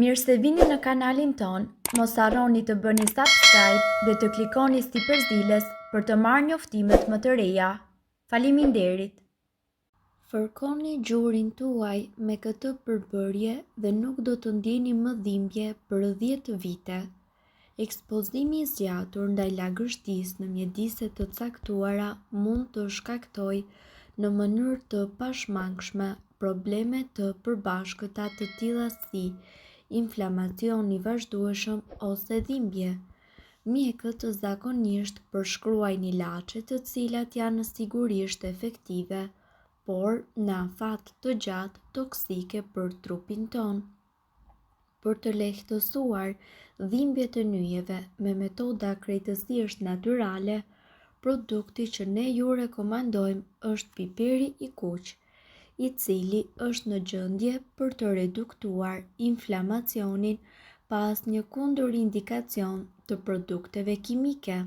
Mirë se vini në kanalin ton, mos harroni të bëni subscribe dhe të klikoni si përzieles për të marrë njoftimet më të reja. Faleminderit! Fërkoni gjurin tuaj me këtë përbërje dhe nuk do të ndjeni më dhimbje për 10 vite. Ekspozimi i zgjatur ndaj lagështisë në mjedise të caktuara mund të shkaktojë në mënyrë të pashmangshme probleme të përbashkëta të tilla si inflamacion i vazhdueshëm ose dhimbje. Mjekët zakonisht përshkruajnë ilaçe të cilat janë sigurisht efektive, por në afat të gjatë toksike për trupin ton. Për të lehtësuar dhimbjet e nyjeve me metoda krejtësisht natyrale, produkti që ne ju rekomandojmë është piperi i kuq, i cili është në gjendje për të reduktuar inflamacionin pa asnjë kundërindikacion të produkteve kimike.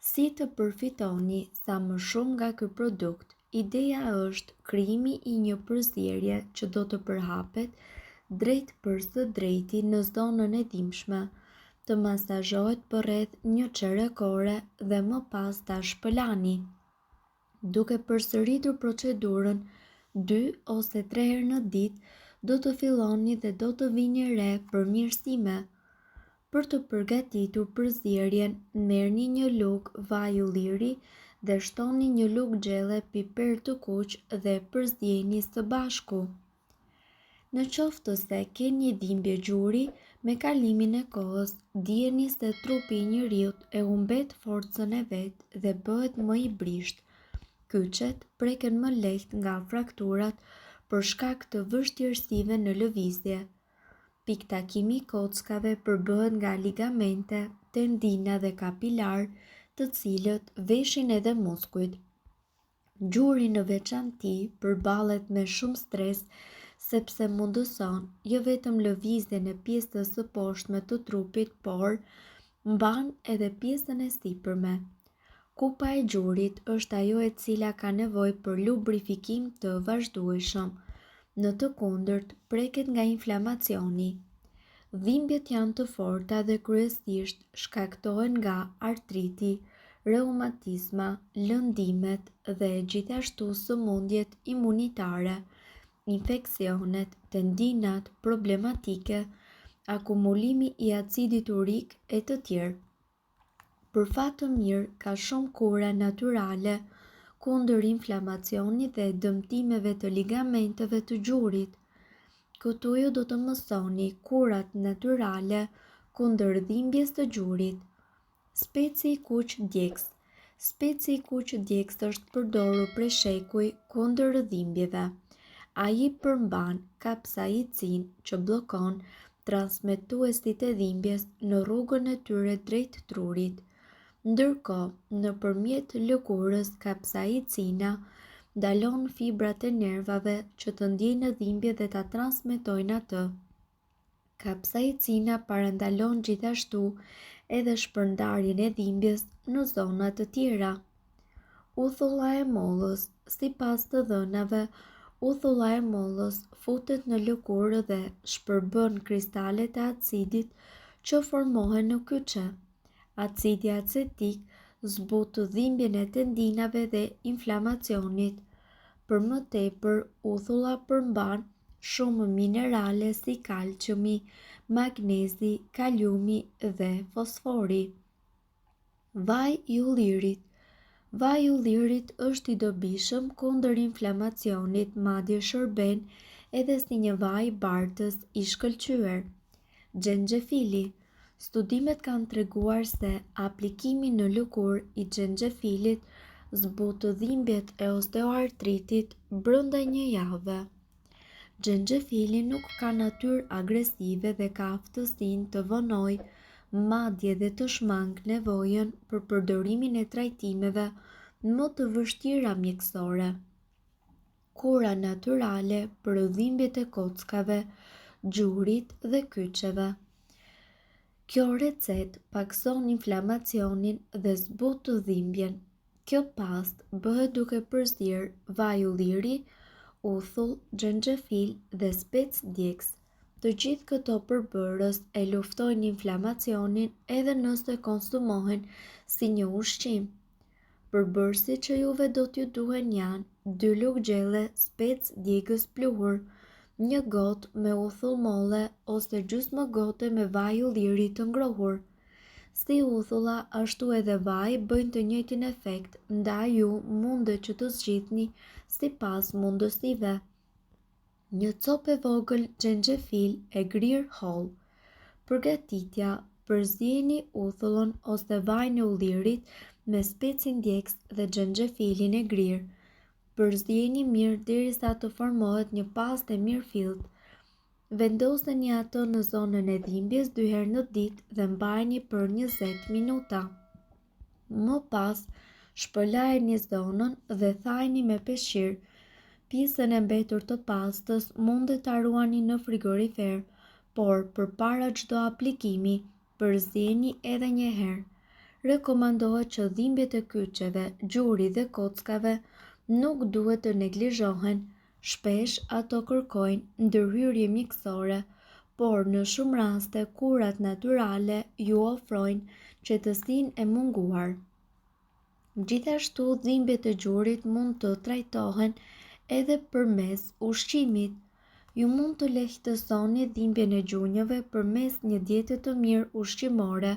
Si të përfitoni sa më shumë nga ky produkt? Ideja është krijimi i një përzierje që do të përhapet drejt për së drejti në zonën e dhimbshme, të masazhohet për rreth një çerek dhe më pas ta shpëlani. Duke përsëritur procedurën 2 ose 3 herë në ditë, do të filloni dhe do të vini re përmirësime. Për të përgatitur përzierjen, merrni një lugë vaj ulliri dhe shtoni një lugë gjelle piper të kuq dhe përzieni së bashku. Në qoftë se keni dhimbje gjuri, me kalimin e kohës, dijeni se trupi i njeriut e humbet forcën e vet dhe bëhet më i brisht. Kyçet preken më lehtë nga frakturat për shkak të vështirësive në lëvizje. Piktakimi i kockave përbëhet nga ligamente, tendina dhe kapilar, të cilët veshin edhe muskujt. Gjuri në veçanti përballet me shumë stres sepse mundëson jo vetëm lëvizjen e pjesës së poshtme të trupit, por mban edhe pjesën e sipërme. Kupa e gjurit është ajo e cila ka nevojë për lubrifikim të vazhdueshëm. Në të kundërt, preket nga inflamacioni. Dhimbjet janë të forta dhe kryesisht shkaktohen nga artriti, reumatizma, lëndimet dhe gjithashtu sëmundjet imunitare, infeksionet, tendinat problematike, akumulimi i acidit urik e të tjerë. Për fat të mirë, ka shumë kura natyrale kundër inflamacionit dhe dëmtimeve të ligamenteve të gjurit. Këtu ju do të mësoni kurat natyrale kundër dhimbjes të gjurit. Speci i kuq djegës. Speci i kuq djegës është përdorur prej shekuj kundër dhimbjeve. Ai përmban kapsaicin që bllokon transmetuesit e dhimbjes në rrugën e tyre drejt trurit. Ndërkohë, nëpërmjet lëkurës, kapsaicina ndalon fibrat e nervave që të ndjejnë dhimbje dhe ta transmetojnë atë. Kapsaicina parandalon gjithashtu edhe shpërndarjen e dhimbjes në zona të tjera. Uthulla e mollës. Sipas të dhënave, uthulla e mollës futet në lëkurë dhe shpërbën kristalet e acidit që formohen në kyçe. Acidi acetik zbut dhimbjen e tendinave dhe inflamacionit. Për më tepër, uthulla përmban shumë minerale si kalciumi, magnezi, kaliumi dhe fosfori. Vaj i ullirit. Vaji i ullirit është i dobishëm kundër inflamacionit, madje shërben edhe si një vaj bartës i shkëlqyer. Xhenxhefili. Studimet kanë treguar se aplikimi në lëkurë i xhenxhefilit zbut dhimbjet e osteoartritit brenda një jave. Xhenxhefili nuk ka natyrë agresive dhe ka aftësinë të vonojë, madje dhe të shmangë nevojën për përdorimin e trajtimeve më të vështira mjekësore. Kura natyrale për dhimbjet e kockave, gjurit dhe kyçeve. Kjo recetë pakson inflamacionin dhe zbut dhimbjen. Kjo pastë bëhet duke përzier vaj ulliri, uthull, xhenxhefil dhe spec djegës. Të gjithë këto përbërës e luftojnë inflamacionin edhe nëse konsumohen si një ushqim. Përbërësit që juve do t'ju duhen janë 2 lugë gjelle spec djegës pluhur, 1 gotë me uthull molle ose gjysmë gote me vaj ulliri të ngrohur. Si uthulla ashtu edhe vaj bëjnë të njëjtin efekt, ndaj ju mundet që të zgjidhni sipas mundësive. 1 copë e vogël xhenxhefil e grirë holl. Përgatitja: përzieni uthullën ose vajin e ullirit me specin djegës dhe xhenxhefilin e grirë. Përzieni mirë derisa të formohet një pastë e mirë fillt. Vendoseni ato në zonën e dhimbjes 2 herë në ditë dhe mbajini për 20 minuta. Më pas, shpërlajeni zonën dhe thajini me peshqir. Pjesën e mbetur të pastës mundet ta ruani në frigorifer, por përpara çdo aplikimi, përzieni edhe një herë. Rekomandohet që dhimbjet e kyçeve, gjuri dhe kockave nuk duhet të neglizhohen. Shpesh ato kërkojnë ndërhyrje mjekësore, por në shumë raste kurat natyrale ju ofrojnë qetësinë e munguar. Gjithashtu, dhimbjet e gjurit mund të trajtohen edhe përmes ushqimit. Ju mund të lehtësoni dhimbjen e gjunjëve përmes një diete të mirë ushqimore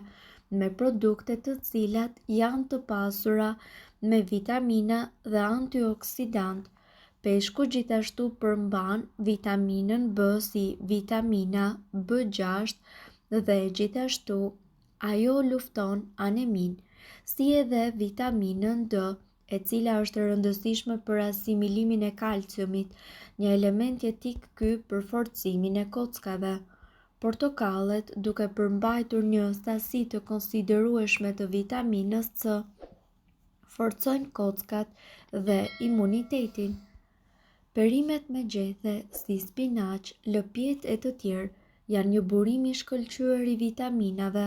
me produkte të cilat janë të pasura me vitamina dhe antioksidantë. Peshku gjithashtu përmban vitaminën B si vitamina B6 dhe gjithashtu ajo lufton anemin, si edhe vitaminën D, e cila është e rëndësishme për asimilimin e kalciumit, një element jetik ky për forcimin e kockave. Portokallet, duke përmbajtur një sasi të konsiderueshme të vitaminës C, forcojnë kockat dhe imunitetin. Perimet me gjethe si spinaq, lëpjet e të tjerë janë një burim i shkëlqyer i vitaminave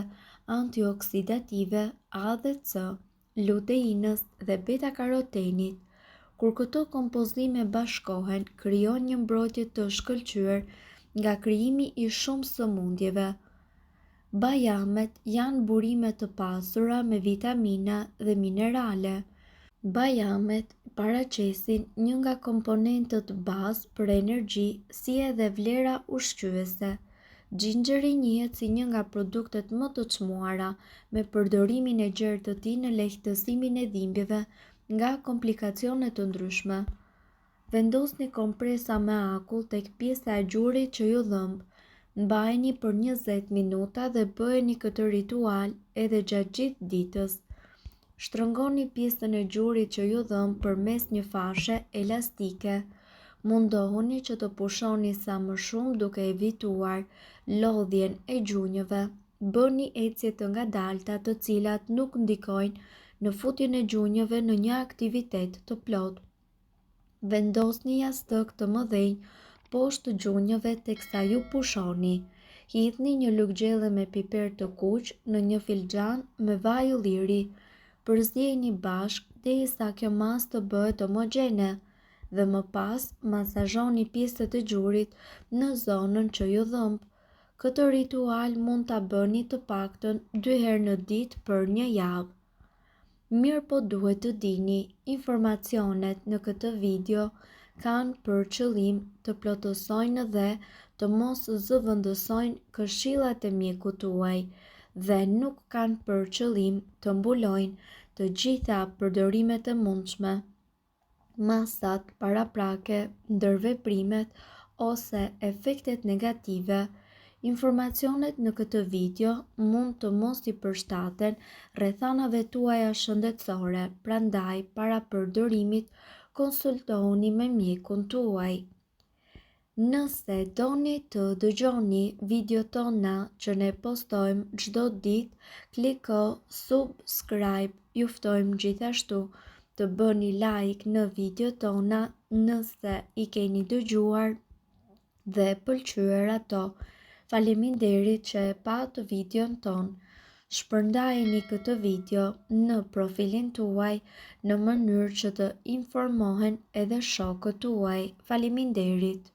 antioksidative A dhe C, luteinës dhe beta-karotenit. Kur këto kompozime bashkohen, krijon një mbrojtje të shkëlqyer nga krijimi i shumë sëmundjeve. Bajamet janë burime të pasura me vitamina dhe minerale. Bajamet paraqesin një nga komponentët bazë për energji si edhe vlera ushqyese. Xhinxheri njihet si një nga produktet më të çmuara me përdorimin e gjerë të tij në lehtësimin e dhimbjeve nga komplikacione të ndryshme. Vendosni kompresa me akull tek pjesa e gjurit që ju dhëmb. Mbajini për 20 minuta dhe bëheni këtë ritual edhe gjatë gjithë ditës. Shtrëngoni pjesën e gjurit që ju dhëmb përmes një fashe elastike. Mundohuni që të pushoni sa më shumë duke evituar lodhjen e gjunjëve. Bëni ecje të ngadalta të cilat nuk ndikojnë në futjen e gjunjëve në një aktivitet të plotë. Vendosni jastëk të mëdhenj poshtë gjunjëve teksa ju pushoni. Hidhni një lugë gjelle me piper të kuq në një filxhan me vaj ulliri. Përzieni bashkë derisa kjo masë të bëhet homogjene dhe më pas masazhoni pjesët e gjurit në zonën që ju dhëmb. Këtë ritual mund ta bëni të paktën 2 herë në ditë për një javë. Mirë po duhet të dini, informacionet në këtë video kanë për qëllim të plotësojnë dhe të mos zëvendësojnë këshillat e mjekut tuaj dhe nuk kanë për qëllim të mbulojnë të gjitha përdorimet e mundshme, masat paraprake, ndërveprimet ose efektet negative. Informacionet në këtë video mund të mos i përshtaten rrethanave tuaja shëndetësore, prandaj para përdorimit konsultohuni me mjekun tuaj. Nëse doni të dëgjoni video tona që ne postojmë çdo ditë, kliko subscribe. Ju ftojmë gjithashtu të bëni like në video tona nëse i keni dëgjuar dhe pëlqyer ato. Faleminderit që e pat videon ton. Shpërndajeni këtë video në profilin tuaj në mënyrë që të informohen edhe shokët tuaj. Faleminderit.